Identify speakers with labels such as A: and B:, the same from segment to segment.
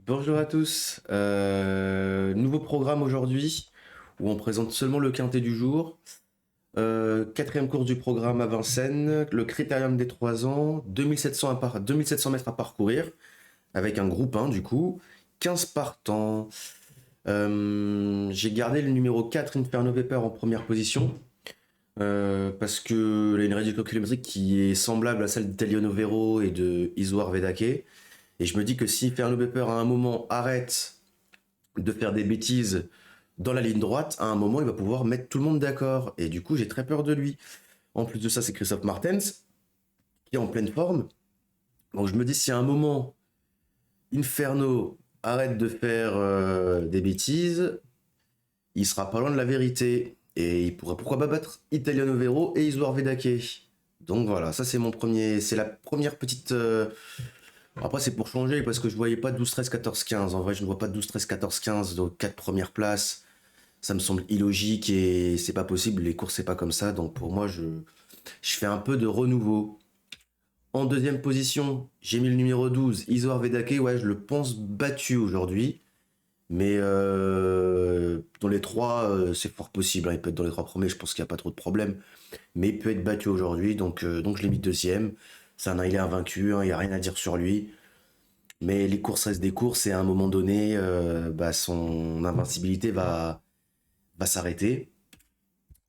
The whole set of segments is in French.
A: Bonjour à tous. Nouveau programme aujourd'hui où on présente seulement le quintet du jour. Quatrième course du programme à Vincennes, le Critérium des 3 ans, 2700 mètres à parcourir avec un groupe 1 du coup, 15 partants. J'ai gardé le numéro 4 Inferno Vapor en première position parce que il a une réduction kilométrique qui est semblable à celle d'Italiano Vero et de Isoar Vedake. Et je me dis que si Inferno Vapor à un moment arrête de faire des bêtises dans la ligne droite, à un moment, il va pouvoir mettre tout le monde d'accord. Et du coup, j'ai très peur de lui. En plus de ça, c'est Christophe Martens, qui est en pleine forme. Donc je me dis, si à un moment, Inferno arrête de faire des bêtises, il sera pas loin de la vérité. Et il pourrait pourquoi pas battre Italiano Vero et Isoar Vedake. Donc voilà, ça c'est la première petite. Après, c'est pour changer parce que je voyais pas 12, 13, 14, 15. En vrai, je ne vois pas 12, 13, 14, 15 aux 4 premières places. Ça me semble illogique et c'est pas possible. Les courses, c'est pas comme ça. Donc pour moi, je fais un peu de renouveau. En deuxième position, j'ai mis le numéro 12, Isoar Vedake. Ouais, je le pense battu aujourd'hui. Mais dans les trois, c'est fort possible, hein. Il peut être dans les trois premiers, je pense qu'il n'y a pas trop de problème. Mais il peut être battu aujourd'hui, donc je l'ai mis deuxième. Il est invaincu, hein, il n'y a rien à dire sur lui. Mais les courses restent des courses et à un moment donné, son invincibilité va s'arrêter.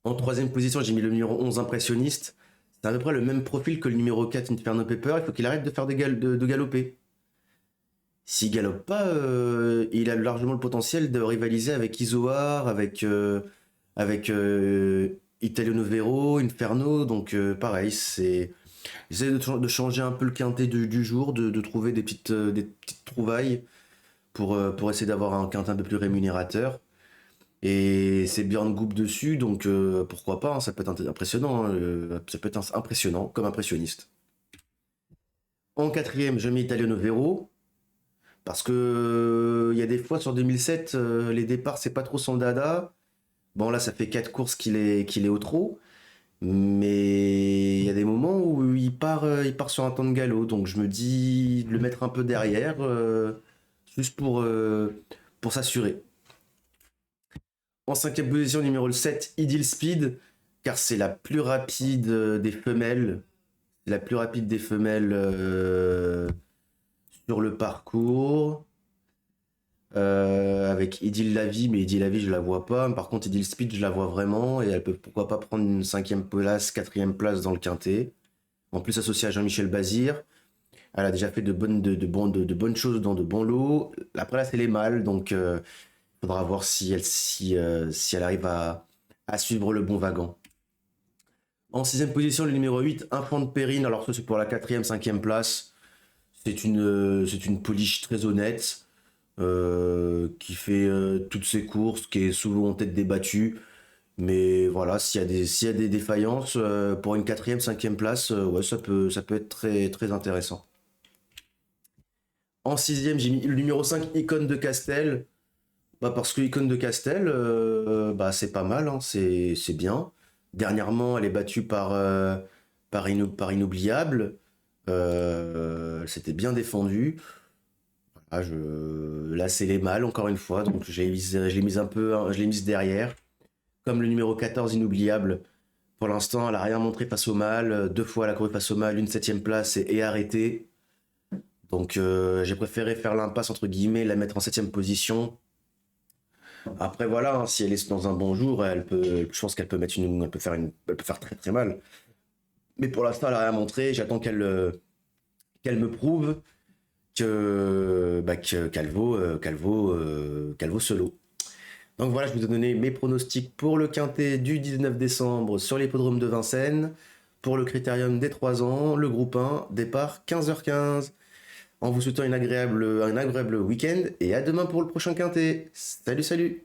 A: En troisième position, j'ai mis le numéro 11 impressionniste. C'est à peu près le même profil que le numéro 4 Inferno Paper. Il faut qu'il arrête de faire de galoper. S'il galope pas, il a largement le potentiel de rivaliser avec Isoar, avec Italiano Vero, Inferno. Donc pareil, j'essaie de changer un peu le quintet du jour, de trouver des petites trouvailles pour essayer d'avoir un quintet un peu plus rémunérateur. Et c'est Björn Goop dessus, donc pourquoi pas, hein, ça peut être impressionnant, hein, ça peut être impressionnant comme impressionniste. En quatrième, je mets Italiano Vero, parce que il y a des fois sur 2007, les départs c'est pas trop son dada. Bon là ça fait 4 courses qu'il est au trot, mais il y a des moments où il part sur un temps de galop, donc je me dis de le mettre un peu derrière, juste pour s'assurer. En cinquième position, numéro 7, Idyll Speed, car c'est la plus rapide des femelles. La plus rapide des femelles sur le parcours. Avec Idyll Lavie, mais Idyll Lavie, je la vois pas. Par contre, Idyll Speed, je la vois vraiment. Et elle peut pourquoi pas prendre une cinquième place, quatrième place dans le quintet. En plus, associée à Jean-Michel Bazir. Elle a déjà fait de bonnes choses dans de bons lots. Après, là, c'est les mâles, donc faudra voir si elle arrive à suivre le bon wagon. En sixième position, le numéro 8, Infant de Périne. Alors ça, c'est pour la quatrième, cinquième place. C'est une pouliche très honnête qui fait toutes ses courses, qui est souvent en tête débattue. Mais voilà, s'il y a des défaillances pour une quatrième, cinquième place, ouais, ça peut être très, très intéressant. En sixième, j'ai mis le numéro 5, Icône de Castel. Bah parce que Icône de Castel, bah c'est pas mal, hein, c'est bien. Dernièrement, elle est battue par Inoubliable. Elle s'était bien défendue. Voilà, là, c'est les mâles, encore une fois. Donc, je l'ai mise un peu, hein, je l'ai mise derrière. Comme le numéro 14, Inoubliable. Pour l'instant, elle a rien montré face au mâle. Deux fois, elle a couru face au mâle, une septième place et arrêté. Donc, j'ai préféré faire l'impasse, entre guillemets, la mettre en septième position. Après voilà, hein, si elle est dans un bon jour, je pense qu'elle peut elle peut faire très très mal. Mais pour l'instant, elle a rien montré. J'attends qu'elle me prouve qu'elle vaut ce lot. Donc voilà, je vous ai donné mes pronostics pour le quintet du 19 décembre sur l'hippodrome de Vincennes, pour le critérium des 3 ans, le groupe 1, départ 15h15. En vous souhaitant un agréable week-end et à demain pour le prochain quintet. Salut, salut!